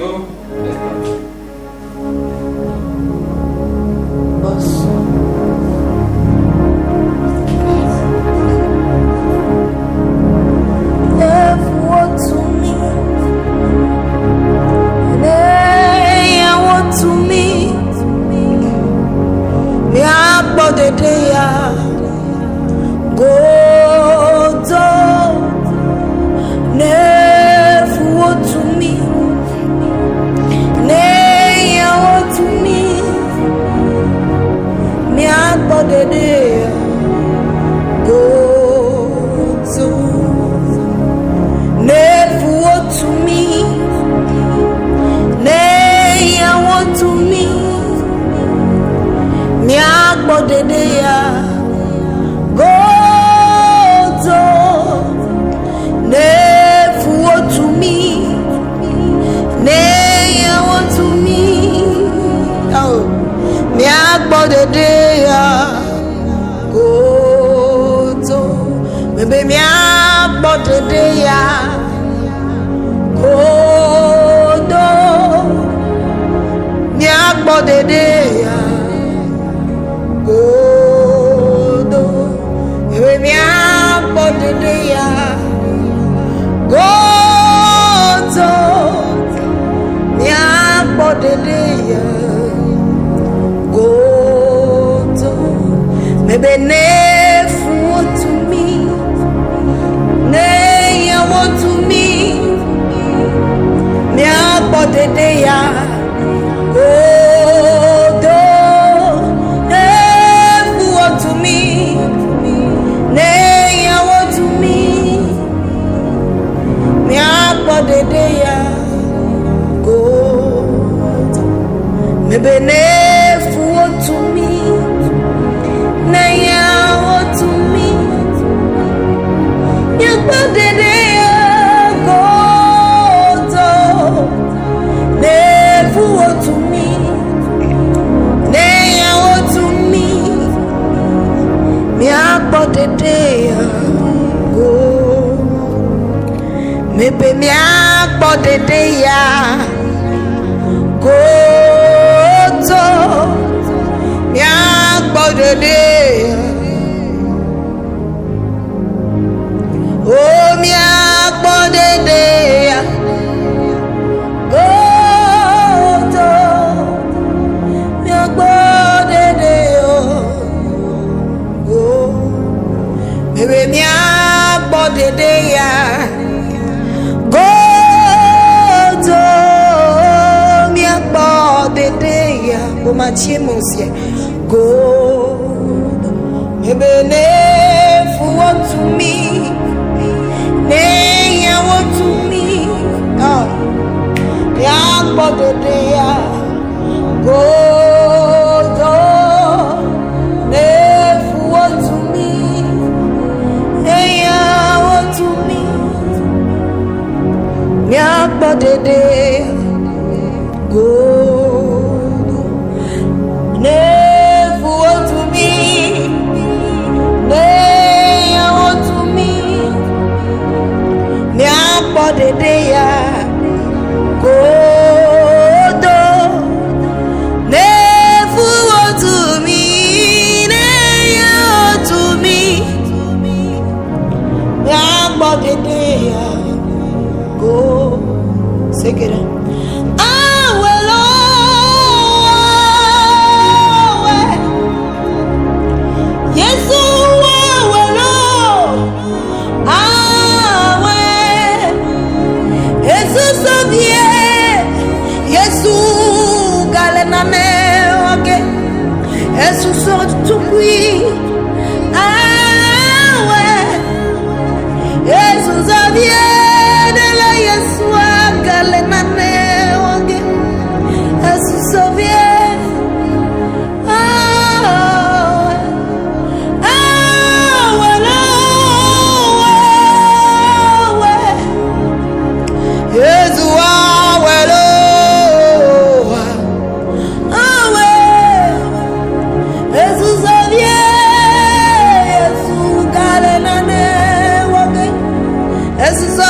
So, This is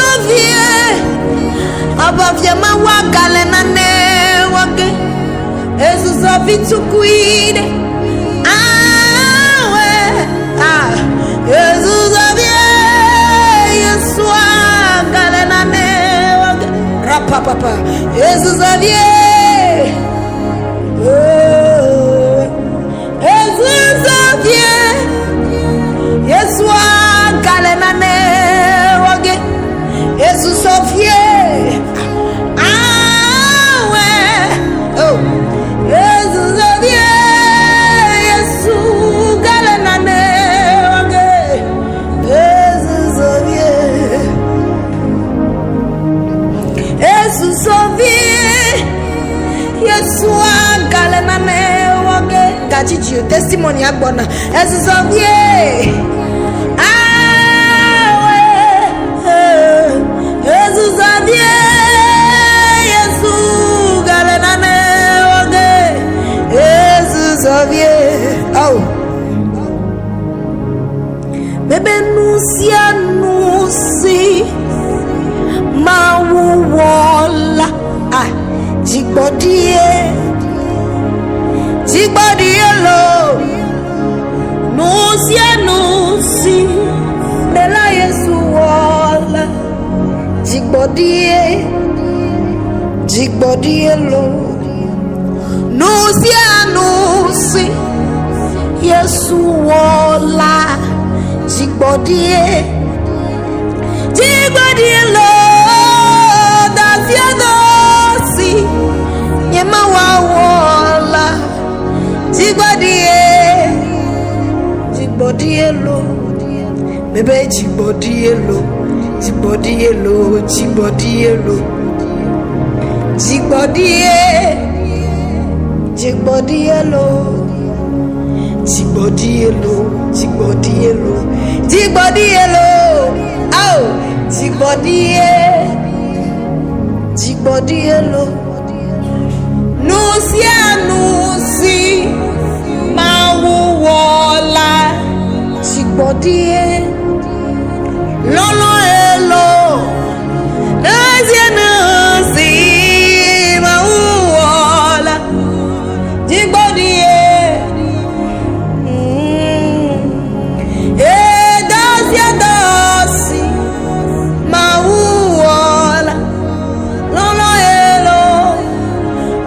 Sofie abafia mawagale na ne wage Jesus Sofie tukuide awe Jesus Sofie Yesu agale na ne wage rapa papa Jesus Sofie Jesus Sofie Yesu agale na ne wage Jesus Sofie testimony agbona Jesus Sofie Jesus Sofie Yesu gale na ne oge Jesus Sofie bebe nusi mawuwola jigbodie lo nusi bela Yesu wola jigbodie lo nusi Yesu wola jigbodie lo dafiadosi yema wola jigbodie lo bebe jigbodie lo nusi mawuwola jigbodie lolo elo nusi mawuwola jigbodie dosi mawuwola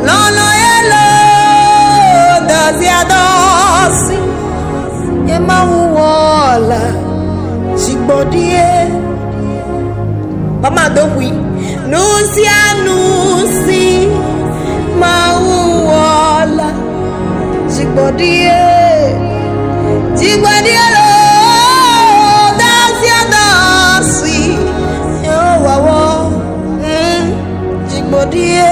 lolo elo dosi mawuwola jigbodie mama dowi nusi mawuwola jigbodie lo dosi wawo jigbodie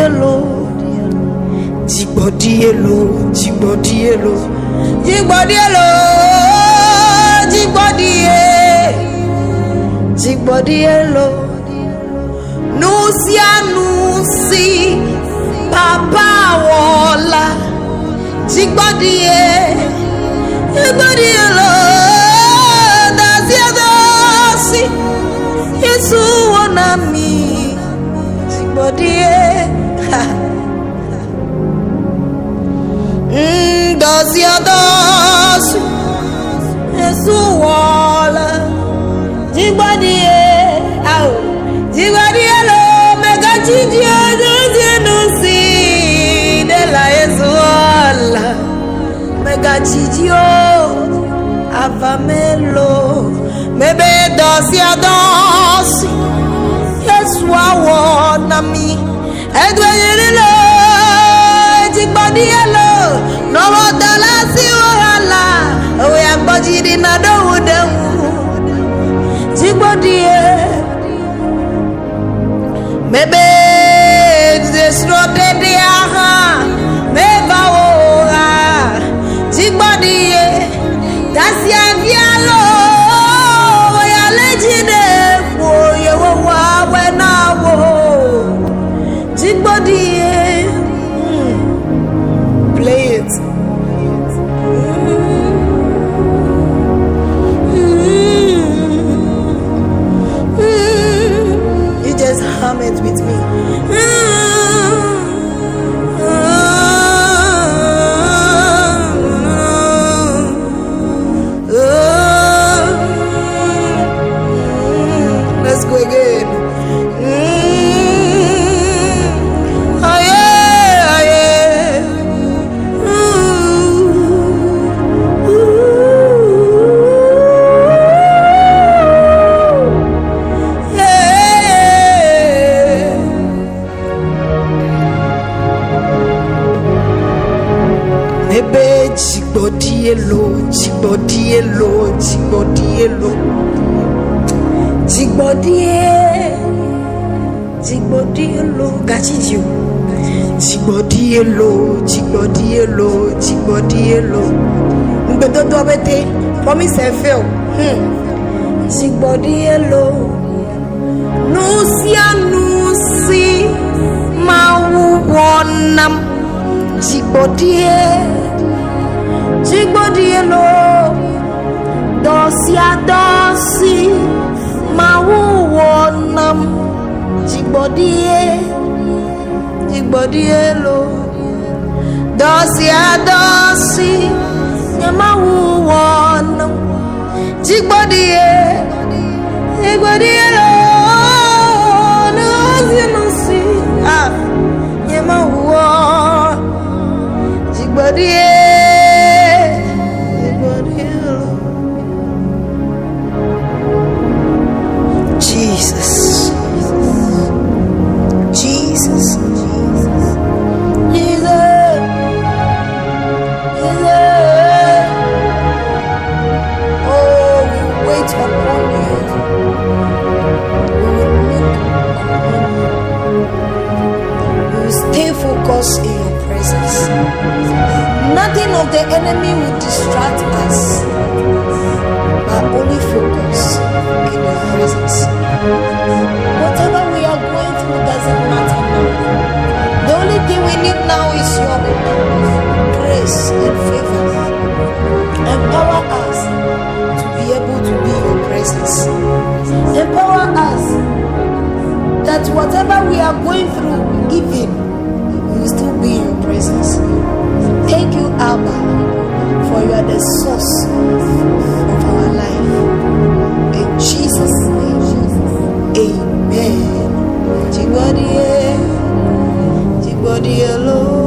lo jigbodie lo nusi papa wola jigbodie lo daziadosi Yesu wonami jigbodie daziadosi Yesu wola jigbodie lo mega chidio nusi de la Yesu wola mega chidio avamelo mebe dosi Yesu awonami edweyelo jigbodie lo nowo dalasi wahala owe agbojiri na dowudemu jigbodie mebe destroyed aha meba ora jigbodie dasi avialo ya lejide wo yewo wa wenawo Let's go again. Jigbodielo, gachidio. Jigbodielo. Mbedodo abete, promise and fail. Jigbodielo. Nusi, mawuwonam. Jigbodielo. Dosi, mawuwonam. Jigbodielo. Dosi, mawuwonam. Jigbodielo. Nusi, mawuwonam. Jigbodielo. Jesus. Oh, we wait upon you. We will look upon you. We will stay focused in your presence. Nothing of the enemy will distract us, but only focus in your presence. Whatever we are going through doesn't matter now. The only thing we need now is your grace and favor. Empower us to be able to be in your presence. Empower us that whatever we are going through, even, we will still be in your presence. Thank you, Abba, for you are the source of our life. In Jesus' name, amen. Jigbodielo.